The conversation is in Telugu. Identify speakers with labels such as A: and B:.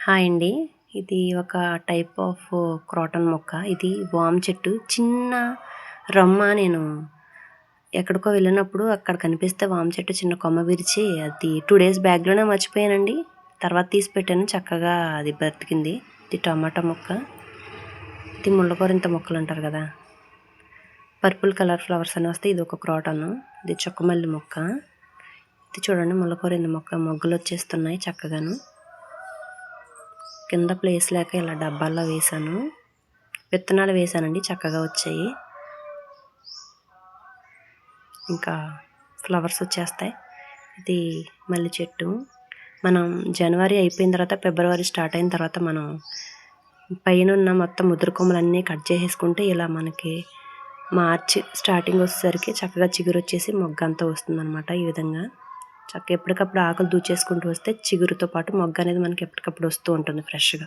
A: హాయ్ అండి. ఇది ఒక టైప్ ఆఫ్ క్రాటన్ మొక్క. ఇది వామ్ చెట్టు. చిన్న రొమ్మ నేను ఎక్కడికో వెళ్ళినప్పుడు అక్కడ కనిపిస్తే వామ్ చెట్టు చిన్న కొమ్మ విరిచి అది 2 డేస్ బ్యాక్‌లోనే మర్చిపోయానండి. తర్వాత తీసి పెట్టాను. చక్కగా అది బ్రతికింది. ఇది టమాటా మొక్క. ఇది ముళ్ళకూరింత మొక్కలంటారు కదా! పర్పుల్ కలర్ ఫ్లవర్స్ అని వస్తాయి. ఇది ఒక క్రాటన్. ఇది చుక్కమల్లి మొక్క. ఇది చూడండి ముళ్ళకూరింత మొక్క. మొగ్గలొచ్చేస్తున్నాయి చక్కగాను. కింద ప్లేస్ లేక ఇలా డబ్బాల్లో వేసాను. విత్తనాలు వేసానండి, చక్కగా వచ్చాయి. ఇంకా ఫ్లవర్స్ వచ్చేస్తాయి. ఇది మల్లి చెట్టు. మనం జనవరి అయిపోయిన తర్వాత ఫిబ్రవరి స్టార్ట్ అయిన తర్వాత మనం పైనున్న మొత్తం ముదురు కొమ్మలన్నీ కట్ చేసేసుకుంటే ఇలా మనకి మార్చి స్టార్టింగ్ వచ్చేసరికి చక్కగా చిగురు వచ్చేసి మొగ్గంతా వస్తుందన్నమాట. ఈ విధంగా చక్కగా ఎప్పటికప్పుడు ఆకులు దూచేసుకుంటూ వస్తే చిగురుతో పాటు మొగ్గ అనేది మనకి ఎప్పటికప్పుడు వస్తూ ఉంటుంది ఫ్రెష్గా.